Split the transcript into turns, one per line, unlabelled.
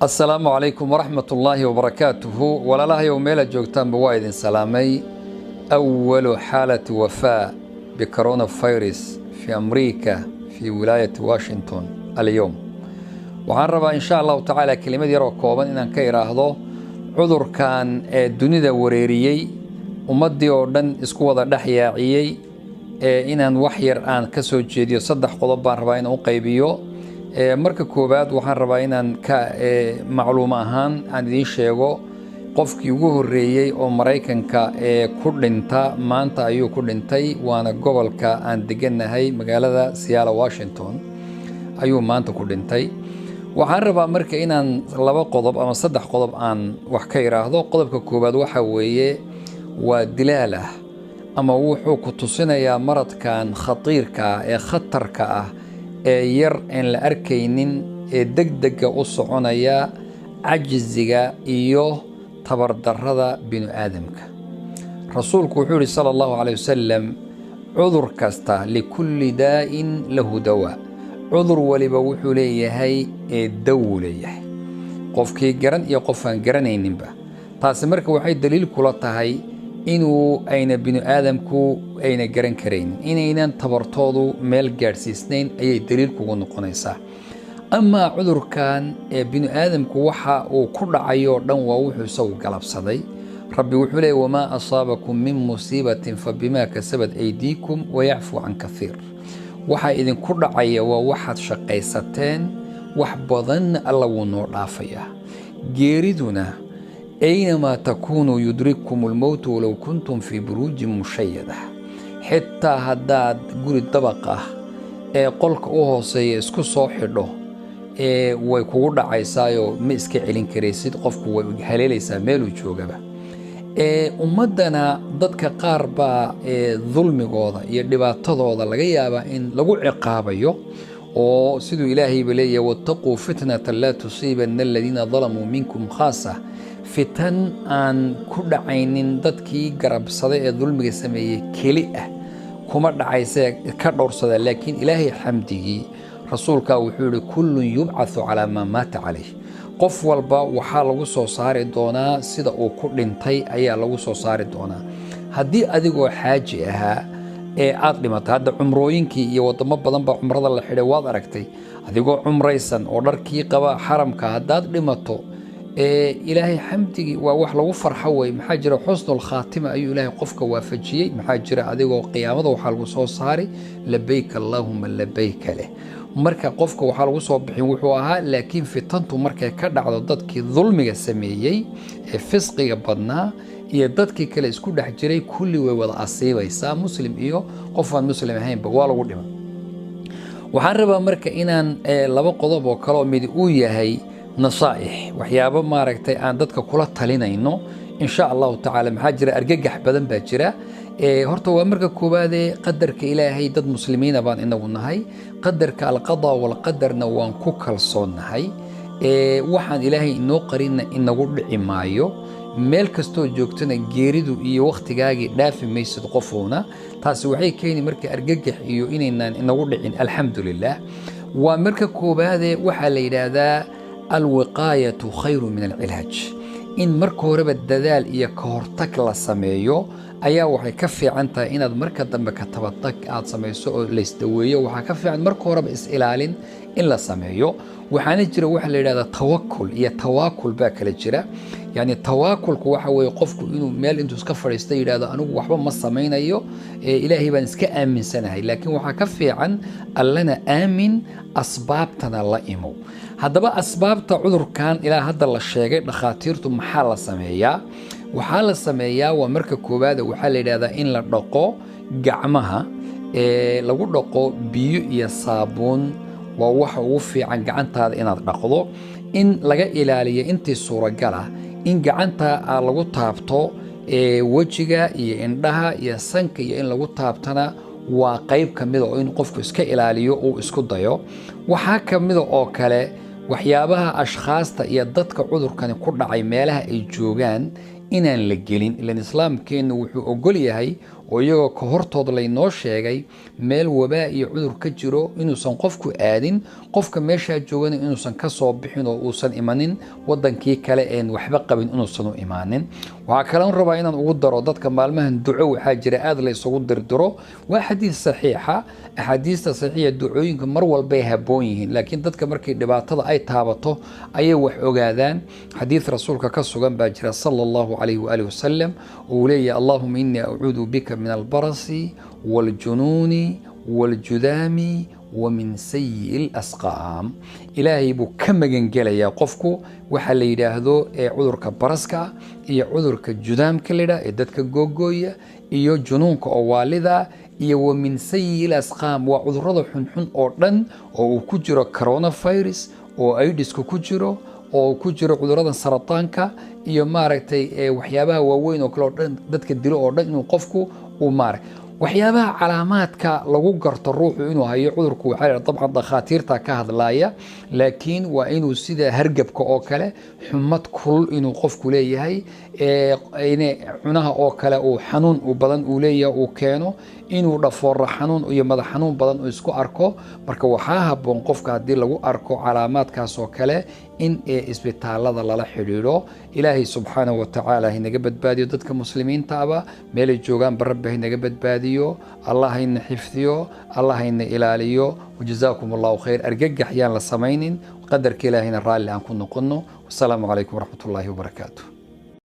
السلام عليكم ورحمة الله وبركاته. ولا لا يوم ميلا جوجتان بوايد سلامي. أول حالة وفاة بكورونا فيروس في أمريكا في ولاية واشنطن اليوم. وعربا إن شاء الله تعالى كلمة يرو كوبان إن كيراهدو عذر كان الدنيا وريريي ومدي أردن إسكوضا دحياعيي إن وحير آن كسو جيديو صدح قضبان رباين وقيبيو marka koobaad waxaan rabaa inaan ka macluum ahaan aan idin sheego qofkii ugu horeeyay oo Mareykanka ku dhinta maanta ayuu ku dhintay waana gobolka aan deganahay magaalada Seattle Washington ayuu maanta ku dhintay. waxaan rabaa marka inaan laba qodob ama saddex qodob aan wax ka iraahdo. qodobka koobaad waxa weeye waa dilaalah ama wuxuu ku tusinayaa maradkan khatiirka ee khatarka ah yar aan la arkaynin degdega u soconaya cajziga iyo tabardarrada bini'aadamka. rasuulku wuxuu yiri sallallahu alayhi wasallam cudur kasta likulli daa'in lahu dawa. cudur waliba wuxuu leeyahay dawo leeyahay qofkii garan iyo qof aan garanayninba. taasi marka waxay daliil kula tahay inuu ayna bini'aadamku ayna garan karayn inaynan tabartoodu meel gaarsiisnayn ayay daliil kugu noqonaysaa. ama cudurkan bini'aadamku waxa uu ku dhacayo dhan waa wuxuu isagu galabsaday. rabbi wuxuu leeyahay wama asaabakum min musiibatin fabima kasabat aydiikum wayacfu can kathiir. waxa idin ku dhacaya waa waxaad shaqaysateen wax badan alla wuu noo dhaafayaa. geeriduna أينما تكونوا يدرككم الموت ولو كنتم في بروج مشيدة. حتى هداد قول الطبقة قولك أوهوسي اسكو صوحيدو ويكوغو دعايسايو ميسكي علين كريسيد قفكو وحليليسا ميلو جوغبا. ummadana dadka qaar baa dulmigooda iyo dhibaatadooda laga yaabaa in lagu ciqaabayo oo sidoo Ilaahay baleeyahay wattaquu fitnatan la tusiibanna alladina zalamu minkum khaasa. fitan aan ku dhacaynin dadkii garabsaday ee dulmiga sameeyay keli ah kuma dhacaysa ka dhowrsada. laakiin Ilaahay xamdigii rasuulka wuxuu yiri kullu yub'athu ala ma mata alayhi. qof walba waxa lagu soo saari doonaa sida uu ku dhintay ayaa lagu soo saari doonaa. haddii adigoo xaaji ahaa aad dhimatay hadda cumrooyinkii iyo wadamo badan baa cumrada la xidhay waad aragtay adigoo cumraysan oo dharkii qaba xaramka haddaad dhimato إلهي حمدي ووحلو فرحة ومحاجرة حسن الخاتمة أي إلهي قفك وافجي محاجرة عديو قيامة وحلو صاري لبيك اللهم لبيك له. مركا قفك وحلو صبحي وحوها لكن في طنطو مركا كدع ضدك ظلم السميي فسقي بدنا يضدك كلا يسكون حجري كل ووضع الصيبة يسا مسلم إيو قفا مسلم هين بوالا ودما وحربا مركا إنان لبا قضب وكلاو مدئوية هي نصائح وحيابا ما ركتي أن دتك كلها تلينينو إن شاء الله تعالى محاجرة أرجح بدن باجرة هرتو أمرك كوبادي قدرك إلهي ضد مسلمين بان إنه النهاي قدرك القضاء والقدر نوان كوكل صون نهاي وحن إلهي إنه قرينا إنه قرد عمايو ملكستو جوكتنا جيريدو إيو وقت جاجي دافع ميسد قفونا تاسوحي كيني مرك أرجح إيو إنه قرد الحمد لله. ومرك كوبادي وحلي هذا الوقاية خير من العلاج. إن مركو رب الدلال إيا كهورتك لسميو أيا وحي كفي عنتا إن مركا دمك تبطك آد سميسو ليستويو وحي كفي عن مركو رب إسئلال إن لسميو وحانجر وحي لهذا توكل إيا تواكل باك لجرة. يعني التواكل كوحا ويقفكو إنو ميل إنتو سكفر يستير هذا أنو وحبا ما السمين أيو إلهي بانسك آمن سنة لكن وحي كفي عن ألنا آمن أسبابتنا الله إمو. هذا بقى أسباب عذر كان إلى هذا الشيء دخاتيرته محل سمية وحال السمية ومركب كوباد وحال هذا إن لدقو جعمها لو دقو بيو يصابون ووفي عن جعنتها إن دقضو إن لجأ إلى لي أنت الصورة جلا إن جعنتها لو تابتو وجهها يندها يسنك إن لو تابتنا وقيب كميدو إن قفك إسك إلى ليو أو إسكو ضيو وحاكم ميدو أو كله waxyaabaha ashkhaasta iyo dadka cudurkani ku dhacay meelaha ay joogaan inaan la gelin. ilaan islaamkeenu wuxuu ogol yahay oo iyagoo ka hortood laynoo sheegay meel wabaa iyo cudur ka jiro inuusan qofku aadin, qofka meeshaa joogana inuusan ka soo bixin oo uusan imanin wadankii kale een waxba qabin inuusan u imaanin. waxaa kale rabaa inaan ugu daro dadka maalmahan duco waxaa jira aad la isugu dirdiro, waa xadiis saxiixa. axaadiista saxiixa ducooyinka mar walbay haboon yihiin, laakiin dadka markii dhibaatada ay taabato ayay wax ogaadaan. xadiis rasuulka ka sugan baa jira sallallahu alayhi wa alihi wasallam oo leeyahay allahumma inni a'uudu bika min albarasi waljunuuni waljudaami ومن سيء الأسقام. إلهي بو كم جنجليا قفكو وحل يداهدو عذرك برسكا إيه عذرك جدام كلدا إدتك جوجويا إيه جنونك أو والدا إيه ومن سيء الأسقام وعذر حنحن أردن أو كجرو كورونا فيروس أو أيدس كجرو أو كجرو عذر سرطانك إيه ماركتي وحيابها ووين وكل دتك الدلو أردن إنه قفكو ومارك waxyaabaha calaamaadka lagu garto ruuxu inuu hayo cudurku waxa dabcan dhakhaatiirta ka hadlaaya, laakiin waa inuu sida hargabka oo kale xumad kulul inuu qofku leeyahay, cunaha oo kale uu xanuun u badan uu leeyahay uu keeno, inuu dhafoor xanuun iyo madax xanuun badan uu isku arko. marka waxaa haboon qofka haddii lagu arko calaamaadkaas oo kale in isbitaalada lala xidhiidho. ilaahay subxaanahu wa tacaala inaga badbaadiyo dadka muslimiinta aba meelay joogaan barabba inaga badbaadiyo, allah ina xifdiyo, allah ina ilaaliyo. wajazaakum allahu khayr. argagax yaan la samaynin, qadarka ilaahayna raalli aan ku noqono. wasalaamu calaykum waraxmatullaahi wabarakaatuh.